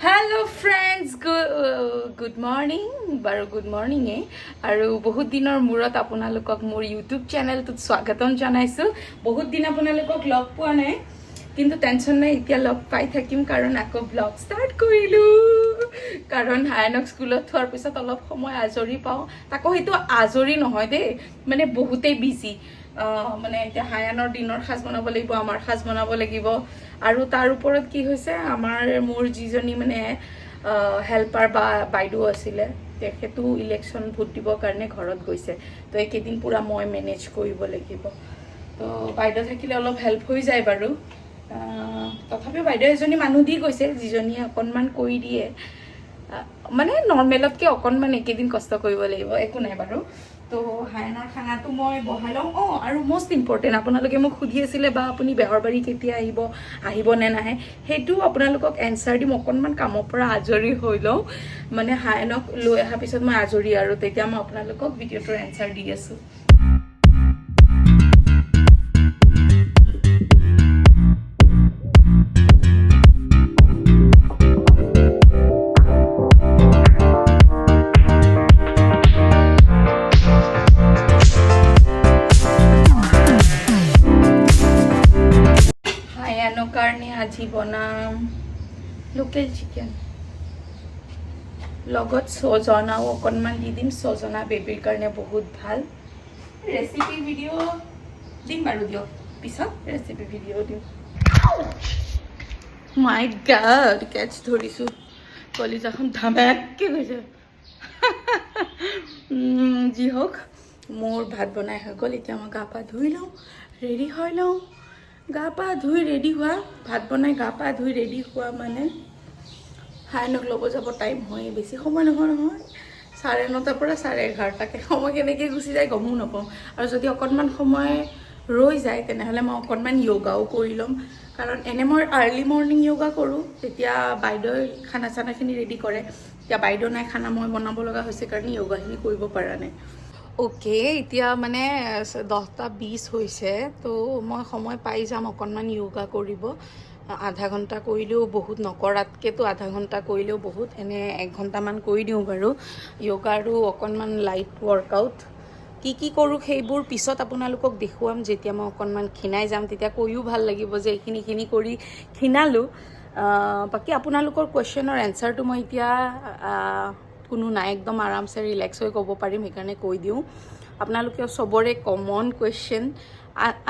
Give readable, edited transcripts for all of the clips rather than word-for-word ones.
Hello friends, good morning. Baru good morning Aru bahut dinor murat apunalukok mor YouTube channel tut swagatam janaisu. Bahut din apunalukok log poa nai. Kintu tension nai etia log pai thakim karon ako vlog start korilu. Karon Hayanok schoolot thor pisot olop somoy ajori pao. Tako hetu ajori nohoy de. Mane bahutei busy. মানে এতিয়া হায়ানৰ দিনৰ সাজ বনাব লাগিব আমাৰ সাজ বনাব লাগিব আৰু তাৰ ওপৰত কি হৈছে আমাৰ মোৰ যিজনী মানে হেল্পাৰ বা বাইদেউ আছিলে তেখেতু ইলেকশ্যন ভোট দিবৰ কাৰণে ঘৰত গৈছে তো একেদিন পুৰা মই মেনেজ কৰিব লাগিব তো বাইদেউ থাকিলে অলপ হেল্প হৈ যায় বাৰু তথাপি বাইদেউ এজনী মানুহ দি গৈছে যিজনীয়ে অকণমান কৰি দিয়ে মানে নৰ্মেলতকে অকণমান একেদিন কষ্ট কৰিব লাগিব একো নাই বাৰু তো হায়ানৰ খানাটো মই বহাই লওঁ আৰু মোষ্ট ইম্পৰ্টেণ্ট আপোনালোকে মোক সুধি আছিলে বা আপুনি বেহৰবাৰী কেতিয়া আহিব নে নাহে সেইটো আপোনালোকক এনচাৰ দিম অকণমান কামৰ পৰা আজৰি হৈ লওঁ মানে হায়ানক লৈ অহাৰ পিছত মই আজৰি আৰু তেতিয়া মই আপোনালোকক ভিডিঅ'টোৰ এনচাৰ দি আছোঁ কাৰণে আজি বনাম লোকেল চিকেন লগত সজনাও অকণমান দি দিম সজনা বেবিৰ কাৰণে বহুত ভাল ৰেচিপি ভিডিঅ' দিম বাৰু দিয়ক পিছত ৰেচিপি ভিডিঅ' দিম মাই গড কেচ ধৰিছোঁ কলিজাখন ধামাকে গৈছে যি হওক মোৰ ভাত বনাই হৈ গ'ল এতিয়া মই গা পা ধুই লওঁ ৰেডি হৈ লওঁ গা পা ধুই ৰেডি হোৱা ভাত বনাই গা পা ধুই ৰেডি হোৱা মানে হায়ানক ল'ব যাব টাইম হয় বেছি সময় নহয় 9:30 পৰা 11:30 সময় কেনেকৈ গুচি যায় গমো নাপাওঁ আৰু যদি অকণমান সময় ৰৈ যায় তেনেহ'লে মই অকণমান য়োগাও কৰি ল'ম কাৰণ এনে মই আৰ্লি মৰ্ণিং য়োগা কৰোঁ তেতিয়া বাইদেউ খানা চানাখিনি ৰেডি কৰে এতিয়া বাইদেউ নাই খানা মই বনাব লগা হৈছে কাৰণে য়োগাখিনি কৰিব পৰা নাই ওকে এতিয়া মানে 10:20 হৈছে তো মই সময় পাই যাম অকণমান য়োগা কৰিব আধা ঘণ্টা কৰিলেও বহুত নকৰাতকেতো আধা ঘণ্টা কৰিলেও বহুত এনে 1 ঘণ্টামান কৰি দিওঁ বাৰু য়োগা আৰু অকণমান লাইট ৱৰ্কআউট কি কৰোঁ সেইবোৰ পিছত আপোনালোকক দেখুৱাম যেতিয়া মই অকণমান ক্ষীণাই যাম তেতিয়া কৈও ভাল লাগিব যে এইখিনি কৰি ক্ষীণালোঁ বাকী আপোনালোকৰ কুৱেশ্যনৰ এনচাৰটো মই এতিয়া কোনো নাই একদম আৰামছে ৰিলেক্স হৈ ক'ব পাৰিম সেইকাৰণে কৈ দিওঁ আপোনালোকে সবৰে কমন কুৱেশ্যন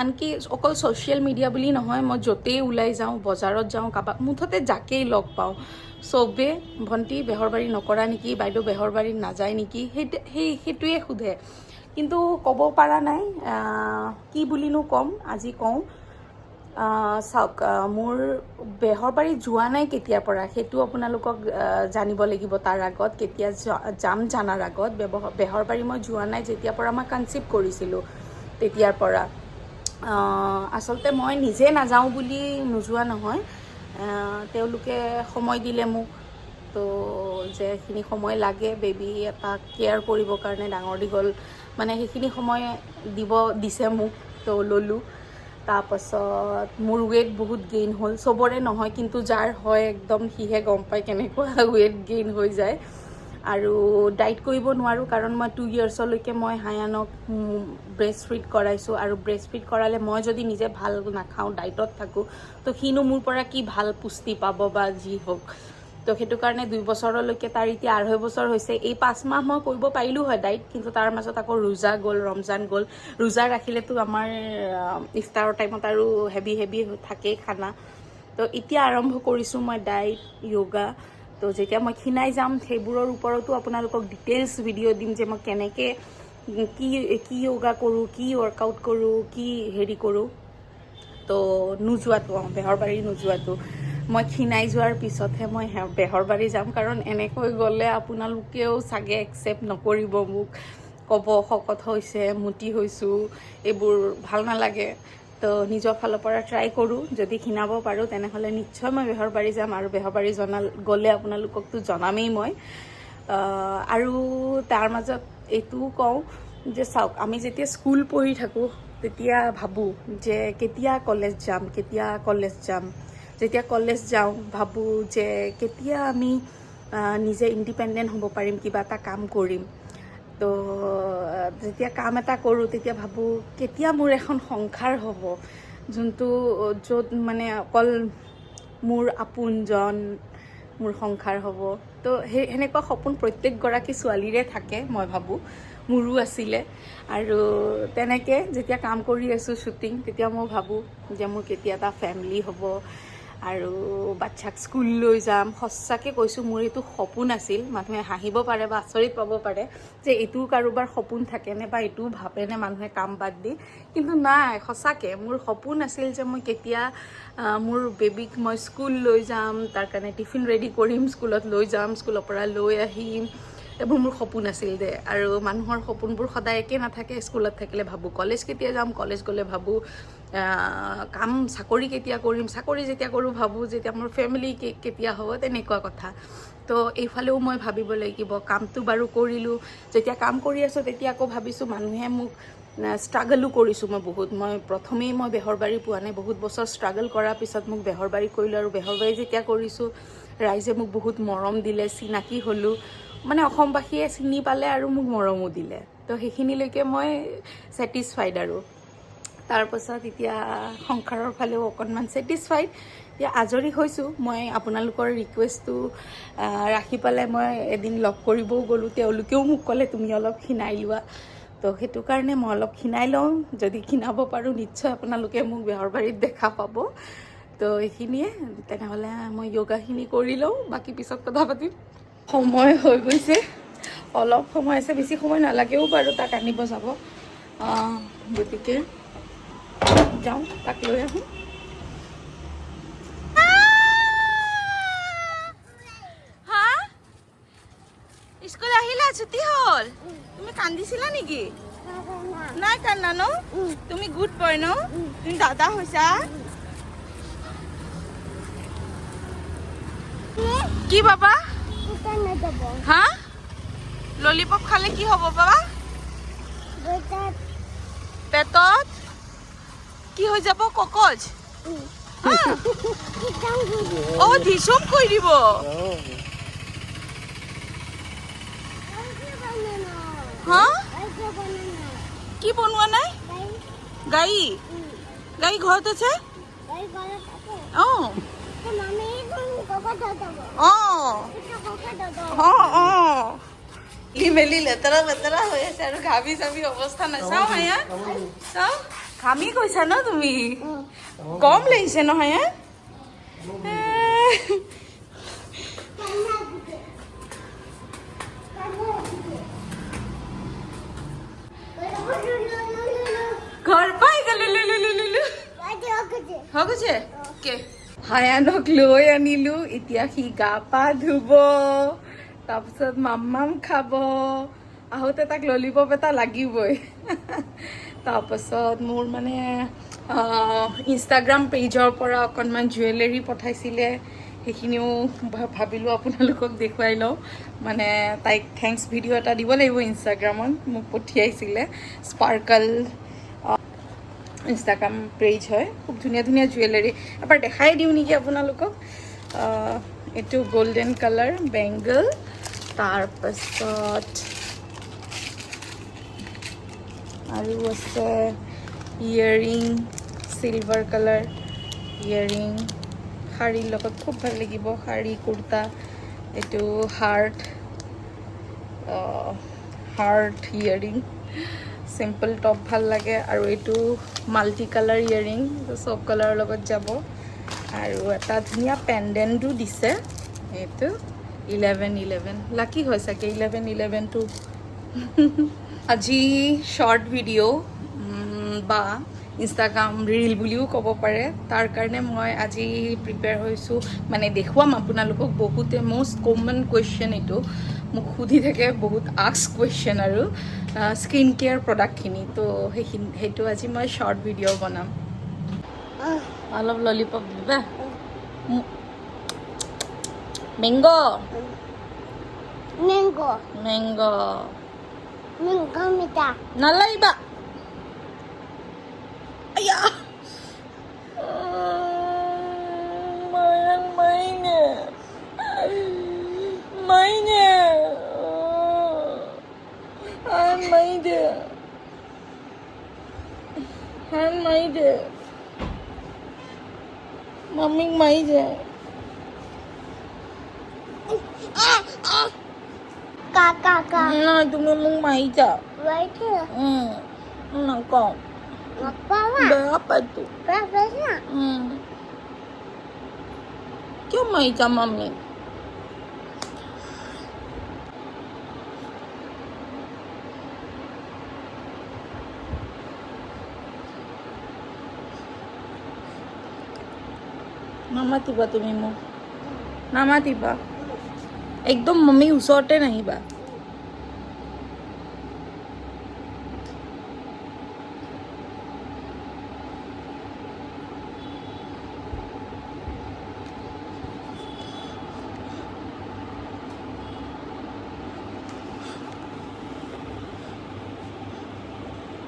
আনকি অকল ছ'চিয়েল মিডিয়া বুলি নহয় মই য'তেই ওলাই যাওঁ বজাৰত যাওঁ কাৰোবাক মুঠতে যাকেই লগ পাওঁ চবেই ভণ্টি বেহৰবাৰী নকৰা নেকি বাইদেউ বেহৰবাৰীত নাযায় নেকি সেইটোৱে সোধে কিন্তু ক'ব পৰা নাই কি বুলিনো ক'ম আজি কওঁ চাওক মোৰ বেহৰবাৰীত যোৱা নাই কেতিয়াৰ পৰা সেইটো আপোনালোকক জানিব লাগিব তাৰ আগত কেতিয়া যাম জানাৰ আগত বেহৰবাৰী মই যোৱা নাই যেতিয়াৰ পৰা মই কনচিভ কৰিছিলোঁ তেতিয়াৰ পৰা আচলতে মই নিজে নাযাওঁ বুলি নোযোৱা নহয় তেওঁলোকে সময় দিলে মোক তো যেখিনি সময় লাগে বেবী এটা কেয়াৰ কৰিবৰ কাৰণে ডাঙৰ দীঘল মানে সেইখিনি সময় দিছে মোক তো ল'লোঁ তাৰপাছত মোৰ ৱেইট বহুত গেইন হ'ল চবৰে নহয় কিন্তু যাৰ হয় একদম সিহে গম পায় কেনেকুৱা ৱেইট গেইন হৈ যায় আৰু ডাইট কৰিব নোৱাৰোঁ কাৰণ মই 2 ইয়াৰ্ছলৈকে মই হায়ানক ব্ৰেষ্ট ফিড কৰাইছোঁ আৰু ব্ৰেষ্ট ফিড কৰালে মই যদি নিজে ভাল নাখাওঁ ডাইটত থাকোঁ তো সিনো মোৰ পৰা কি ভাল পুষ্টি পাব বা যি হওক তো সেইটো কাৰণে 2 বছৰলৈকে তাৰ এতিয়া 2.5 বছৰ হৈছে এই 5 মাহ মই কৰিব পাৰিলোঁ হয় ডাইট কিন্তু তাৰ মাজত আকৌ ৰোজা গ'ল ৰমজান গ'ল ৰোজা ৰাখিলেতো আমাৰ ইফতাৰৰ টাইমত আৰু হেভি থাকেই খানা তো এতিয়া আৰম্ভ কৰিছোঁ মই ডাইট য়োগা তো যেতিয়া মই ক্ষীণাই যাম সেইবোৰৰ ওপৰতো আপোনালোকক ডিটেইলছ ভিডিঅ' দিম যে মই কেনেকৈ কি য়োগা কৰোঁ কি ৱৰ্কআউট কৰোঁ কি হেৰি কৰোঁ তো নোযোৱাটো বেহৰবাৰী নোযোৱাটো মই ক্ষীণাই যোৱাৰ পিছতহে মই বেহৰবাৰী যাম কাৰণ এনেকৈ গ'লে আপোনালোকেও চাগে একচেপ্ট নকৰিব মোক ক'ব শকত হৈছে মুটি হৈছোঁ এইবোৰ ভাল নালাগে তো নিজৰ ফালৰ পৰা ট্ৰাই কৰোঁ যদি ক্ষীণাব পাৰোঁ তেনেহ'লে নিশ্চয় মই বেহৰবাৰী যাম আৰু বেহৰবাৰী গ'লে আপোনালোককতো জনামেই মই আৰু তাৰ মাজত এইটোও কওঁ যে চাওক আমি যেতিয়া স্কুল পঢ়ি থাকোঁ তেতিয়া ভাবোঁ যে কেতিয়া কলেজ যাম যেতিয়া কলেজ যাওঁ ভাবোঁ যে কেতিয়া আমি নিজে ইণ্ডিপেণ্ডেণ্ট হ'ব পাৰিম, কিবা এটা কাম কৰিম। তো যেতিয়া কাম এটা কৰোঁ তেতিয়া ভাবোঁ কেতিয়া মোৰ এখন সংসাৰ হ'ব, যোনটো য'ত মানে অকল মোৰ আপোনজন, মোৰ সংসাৰ হ'ব। তো সেনেকুৱা সপোন প্ৰত্যেকগৰাকী ছোৱালীৰে থাকে, মই ভাবোঁ মোৰো আছিলে। আৰু তেনেকৈ যেতিয়া কাম কৰি আছোঁ শ্বুটিং, তেতিয়া মই ভাবোঁ যে মোৰ কেতিয়া এটা ফেমিলি হ'ব আৰু বাচ্ছাক স্কুল লৈ যাম। সঁচাকৈ কৈছোঁ, মোৰ এইটো সপোন আছিল। মানুহে হাঁহিব পাৰে বা আচৰিত পাব পাৰে যে এইটোও কাৰোবাৰ সপোন থাকেনে বা এইটোও ভাবেনে মানুহে কাম বাদ দি, কিন্তু নাই, সঁচাকৈ মোৰ সপোন আছিল যে মই কেতিয়া মোৰ বেবীক মই স্কুল লৈ যাম, তাৰ কাৰণে টিফিন ৰেডি কৰিম, স্কুলত লৈ যাম, স্কুলৰ পৰা লৈ আহিম। এইবোৰ মোৰ সপোন আছিল দে। আৰু মানুহৰ সপোনবোৰ সদায় একে নাথাকে। স্কুলত থাকিলে ভাবোঁ কলেজ কেতিয়া যাম, কলেজ গ'লে ভাবোঁ চাকৰি কেতিয়া কৰিম, চাকৰি যেতিয়া কৰোঁ ভাবোঁ যেতিয়া মোৰ ফেমিলি কেতিয়া হ'ব, তেনেকুৱা কথা। তো এইফালেও মই ভাবিব লাগিব। কামটো বাৰু কৰিলোঁ, যেতিয়া কাম কৰি আছোঁ তেতিয়া আকৌ ভাবিছোঁ মানুহে মোক ষ্ট্ৰাগলো কৰিছোঁ মই প্ৰথমেই মই বেহৰবাৰী পোৱা নাই, বহুত বছৰ ষ্ট্ৰাগল কৰাৰ পিছত মোক বেহৰবাৰী কৰিলোঁ। আৰু বেহৰবাৰী যেতিয়া কৰিছোঁ ৰাইজে মোক বহুত মৰম দিলে, চিনাকি হ'লোঁ, মানে অসমবাসীয়ে চিনি পালে আৰু মোক মৰমো দিলে। তো সেইখিনিলৈকে মই ছেটিছফাইড। আৰু তাৰপাছত এতিয়া সংসাৰৰ ফালেও অকণমান ছেটিছফাইড। এতিয়া আজৰি হৈছোঁ। মই আপোনালোকৰ ৰিকুৱেষ্টটো ৰাখি পেলাই মই এদিন লগ কৰিবও গ'লোঁ। তেওঁলোকেও মোক ক'লে তুমি অলপ ক্ষীণাই লোৱা। তো সেইটো কাৰণে মই অলপ ক্ষীণাই লওঁ। যদি ক্ষীণাব পাৰোঁ নিশ্চয় আপোনালোকে মোক বেহৰবাৰীত দেখা পাব। তো এইখিনিয়ে। তেনেহ'লে মই য়োগাখিনি কৰি লওঁ, বাকী পিছত কথা পাতিম। সময় হৈ গৈছে, অলপ সময় আছে, বেছি সময় নালাগেও বাৰু তাক আনিব যাব। গতিকে যাওঁ, তাক লৈ আহোঁ। স্কুল আহিলা, ছুটি হ'ল? তুমি কান্দিছিলা নেকি? নাই কান্দা ন? তুমি গুড বয় ন? তুমি দাদা হৈছা? কি বাবা? হা? ললিপপ খালে কি হ'ব বাবা? পেটত কি হৈ যাব? ককজ? অ, ধিচুম কৈ দিব। হা? কি বনোৱা নাই? গাড়ী? গাড়ী ঘৰত আছে? অঁ অঁ, ই মেলি লেতেৰা বেতেৰা হৈ আছে আৰু ঘামি চামি অৱস্থা নাই। চাওঁ হায়া, চাওঁ ঘামি গৈছা ন তুমি? কম লাগিছে নহয়? ঘৰ পাই গ'লো। হৈ গৈছে? হায়ানক লৈ আনিলোঁ। এতিয়া সি গা পা ধুব, তাৰপিছত মাম্মাম খাব। আহোঁতে তাক ললিপপ এটা লাগিবই। তাৰপাছত মোৰ মানে ইনষ্টাগ্ৰাম পেজৰ পৰা অকণমান জুৱেলাৰী পঠাইছিলে, সেইখিনিও ভাবিলোঁ আপোনালোকক দেখুৱাই লওঁ। মানে তাইক থেংকছ ভিডিঅ' এটা দিব লাগিব ইনষ্টাগ্ৰামত, মোক পঠিয়াইছিলে। স্পাৰ্কল ইনষ্টাগ্ৰাম পেজ হয়, খুব ধুনীয়া ধুনীয়া জুৱেলাৰী। এবাৰ দেখাই দিওঁ নেকি আপোনালোকক। এইটো গল্ডেন কালাৰ বেংগল, তাৰপাছত আৰু আছে ইয়েৰিং, চিলভাৰ কালাৰ ইয়েৰিং, শাড়ীৰ লগত খুব ভাল লাগিব, শাড়ী কুৰ্তা। এইটো হাৰ্ট ইয়েৰিং, চিম্পল টপ ভাল লাগে। আৰু এইটো মাল্টি কালাৰ ইয়েৰিং, চব কালাৰৰ লগত যাব। আৰু এটা ধুনীয়া পেণ্ডেণ্টো দিছে। এইটো 1111 লাকি হয় চাগে, 1111টো। আজি শ্বৰ্ট ভিডিঅ' বা ইনষ্টাগ্ৰাম ৰীল বুলিও ক'ব পাৰে, তাৰ কাৰণে মই আজি প্ৰিপেয়াৰ হৈছোঁ। মানে দেখুৱাম আপোনালোকক। বহুতে মষ্ট কমন কুৱেশ্যন এইটো মোক সুধি থাকে, বহুত আস্ক কুৱেশ্যন। আৰু স্কিন কেয়াৰ প্ৰডাক্টখিনি, তো সেইটো আজি মই শ্বৰ্ট ভিডিঅ' বনাম। অলপ ললিপপ দিবা। মেংগো মিঠা নালাগিবা। হান মাৰি দে মাম্মীক মাৰি দে নহয় তুমি মোক মাৰিছা নকওঁ বেয়া পাইছো কিয় মাৰিছা মাম্মীক নামাতিবা তুমি মোক নামাতিবা একদম মম্মীৰ ওচৰতে নাহিবা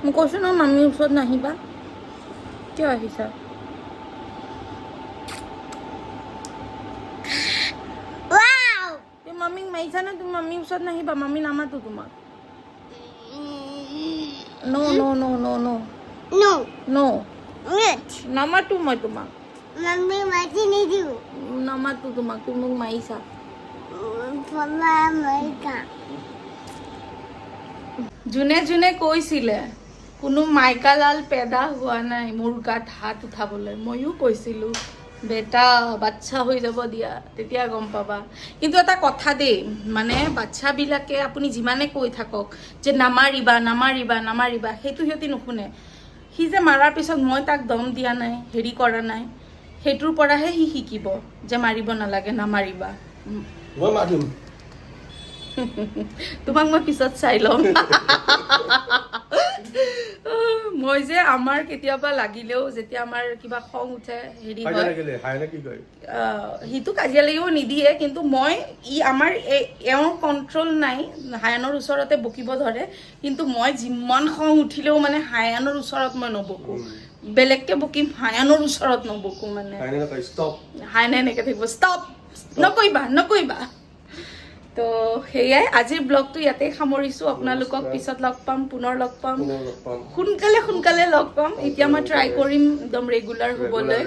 মই কৈছো ন মামীৰ ওচৰত নাহিবা কিয় আহিছা মাম্মীক মাৰিছা নে তুমি মামীৰ ওচৰত নাহিবা মামী নামাতো তোমাক নো নো নো নো নো নো নামাতো মই তোমাক নামাতো তোমাক তুমি মোক মাৰিছা যোনে যোনে কৈছিলে কোনো মাইকালাল পেদা হোৱা নাই মোৰ গাত হাত উঠাবলৈ ময়ো কৈছিলোঁ বেটা বাচ্চা হৈ যাব দিয়া তেতিয়া গম পাবা কিন্তু এটা কথা দেই মানে বাচ্চাবিলাকে আপুনি যিমানে কৈ থাকক যে নামাৰিবা নামাৰিবা নামাৰিবা সেইটো সিহঁতি নুশুনে সি যে মাৰাৰ পিছত মই তাক দম দিয়া নাই হেৰি কৰা নাই সেইটোৰ পৰাহে সি শিকিব যে মাৰিব নালাগে নামাৰিবা মই মাৰিম তোমাক মই পিছত চাই ল'ম মই যে আমাৰ কেতিয়াবা লাগিলেও যেতিয়া আমাৰ কিবা খং উঠে হেৰি হয় সিটো কাজিয়া লাগিব নিদিয়ে কিন্তু মই আমাৰ এওঁৰ কণ্ট্ৰল নাই হায়ানৰ ওচৰতে বকিব ধৰে কিন্তু মই যিমান খং উঠিলেও মানে হায়ানৰ ওচৰত মই নবকো বেলেগকে বকিম হায়ানৰ ওচৰত নবকো মানে হায়ানে এনেকে থাকিব ষ্টপ নকৰিবা নকৰিবা তো সেয়াই আজিৰ ব্লগটো ইয়াতে সামৰিছোঁ আপোনালোকক পিছত লগ পাম পুনৰ লগ পাম সোনকালে লগ পাম এতিয়া মই ট্ৰাই কৰিম একদম ৰেগুলাৰ হ'বলৈ